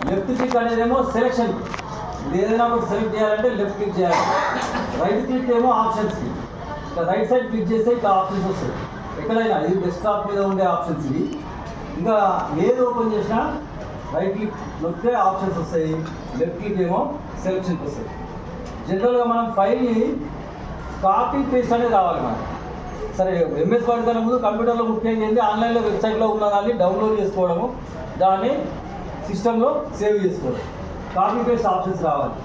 Left click అనేదేమో selection, ఏదైనా ఒకటి select చేయాలంటే లెఫ్ట్ క్లిక్ చేయాలి. రైట్ క్లిక్ ఏమో ఆప్షన్స్కి, ఇంకా రైట్ సైడ్ క్లిక్ చేస్తే ఇట్లా ఆప్షన్స్ వస్తాయి ఎక్కడైనా. ఇది డెస్క్టాప్ మీద ఉండే ఆప్షన్స్ ఇవి. ఇంకా ఏది ఓపెన్ చేసినా రైట్ క్లిక్ నొక్కితే ఆప్షన్స్ వస్తాయి, లెఫ్ట్ క్లిక్ ఏమో సెలెక్షన్కి వస్తాయి. జనరల్గా మనం ఫైల్ని కాపీ పేస్ట్ అనేది రావాలి మనకి. సరే, ఎంఎస్ వర్డ్ కన్నా ముందు కంప్యూటర్లో ముఖ్యంగా ఏంటి, ఆన్లైన్లో వెబ్సైట్లో ఉన్న దాన్ని డౌన్లోడ్ చేసుకోవడము, దాన్ని సిస్టంలో సేవ్ చేసుకోవడం. కాపీ పేస్ట్ ఆప్షన్స్ రావాలి.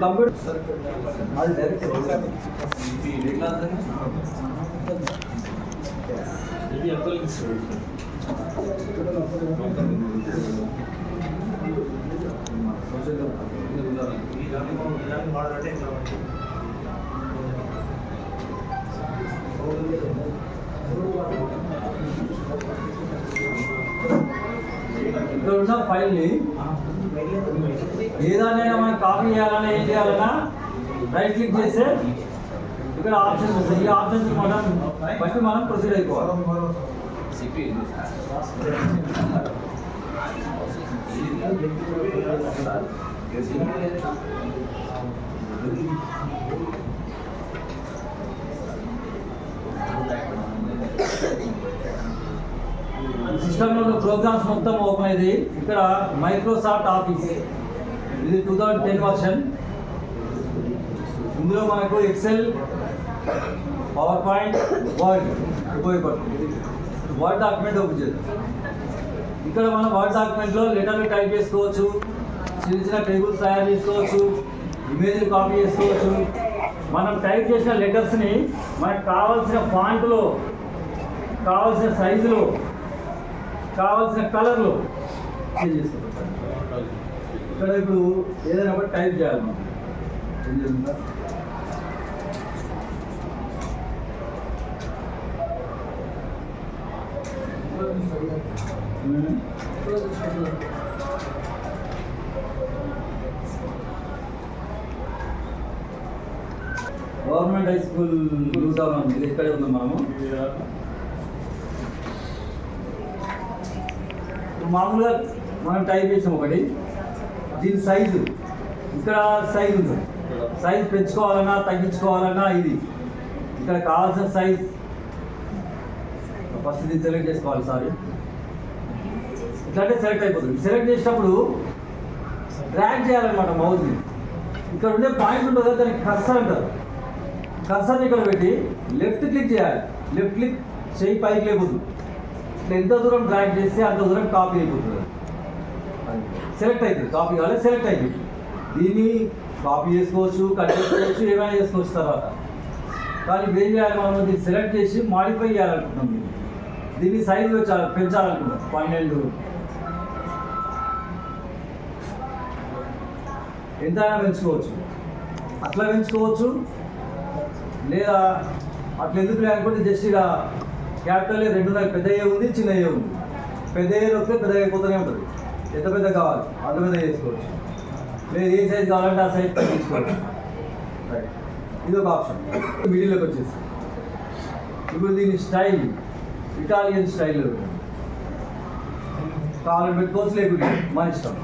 కంప్యూటర్ అది డైరెక్ట్ ఇక్కడ ఉన్న ఫైల్ని ఏదైనా మనం కాపీ చేయాలన్నా ఏం చేయాలన్నా రైట్ క్లిక్ చేస్తే ఇక్కడ ఆప్షన్స్ వస్తాయి. ఈ ఆప్షన్స్ మనం ప్రొసీడ్ అయిపోవాలి. సిస్టంలో ఉన్న ప్రోగ్రామ్స్ మొత్తం ఓపెన్ అయింది. ఇక్కడ మైక్రోసాఫ్ట్ ఆఫీస్, ఇది 2010 వర్షన్. ఇందులో మనకు ఎక్సెల్, పవర్ పాయింట్, వర్డ్ ఉపయోగపడుతుంది. వర్డ్ డాక్యుమెంట్ ఓపెన్ చేద్దాం. ఇక్కడ మనం వర్డ్ డాక్యుమెంట్లో లెటర్లు టైప్ చేసుకోవచ్చు, చిన్న చిన్న టేబుల్స్ తయారు చేసుకోవచ్చు, ఇమేజ్లు కాపీ చేసుకోవచ్చు. మనం టైప్ చేసిన లెటర్స్ని మనకు కావాల్సిన ఫాంట్లో, కావాల్సిన సైజులో, కావాల్సిన కలర్లో చేంజ్ చేసుకోవచ్చు. ఇక్కడ ఇప్పుడు ఏదైనా ఒకటి టైప్ చేయాలి మనం. ఏం చేస్తుందా, గవర్నమెంట్ హై స్కూల్ ఇక్కడే ఉన్నాం మనము. మామూలుగా మనం టైప్ చేసాం ఒకటి, దీని సైజు ఇక్కడ సైజు ఉంది. సైజ్ పెంచుకోవాలన్నా తగ్గించుకోవాలన్నా ఇది ఇక్కడ కావాల్సిన సైజ్ ఫస్ట్ దీన్ని సెలెక్ట్ చేసుకోవాలి. సారీ, ఇట్లాంటి సెలెక్ట్ అయిపోతుంది. సెలెక్ట్ చేసినప్పుడు డ్రాగ్ చేయాలన్నమాట మౌస్ని. ఇక్కడ ఉండే పాయింట్ ఉంటుంది కదా, దానికి కర్సర్ అంటారు. కర్సర్ని ఇక్కడ పెట్టి లెఫ్ట్ క్లిక్ చేయాలి. లెఫ్ట్ క్లిక్ చేయి పైకి లేకపోతుంది. ఇట్లా ఎంత దూరం డ్రాగ్ చేస్తే అంత దూరం కాపీ అయిపోతుంది. సెలెక్ట్ అవుతుంది, కాపీ కావాలి, సెలెక్ట్ అవుతుంది. దీన్ని కాపీ చేసుకోవచ్చు, కట్ చేసుకోవచ్చు, ఏమైనా చేసుకోవచ్చు తర్వాత. కానీ ఏం చేయాలి, మనం దీన్ని సెలెక్ట్ చేసి మాడిఫై చేయాలనుకుంటున్నాం. దీన్ని సైజు పెంచాలనుకుంటున్నాం 12 ఎంతైనా పెంచుకోవచ్చు. అట్లా పెంచుకోవచ్చు, లేదా అట్లా ఎందుకు లేకపోతే జస్ట్ ఇక క్యాపిటల్ 2 ఉన్నాయి, పెద్ద ఏ ఉంది, చిన్న ఏ ఉంది. పెద్ద ఏ వస్తే పెద్దగా అయిపోతూనే ఉంటుంది. ఎంత పెద్ద కావాలి అంత పెద్ద చేసుకోవచ్చు, లేదు ఏ సైజ్ కావాలంటే ఆ సైజ్ తీసుకోవచ్చు. రైట్, ఇది ఒక ఆప్షన్. మిడిల్లోకి వచ్చేసి ఇప్పుడు దీని స్టైల్ ఇటాలియన్ స్టైల్లో కావాలని పెట్టుకోవచ్చు, లేకుంటే మన ఇష్టం.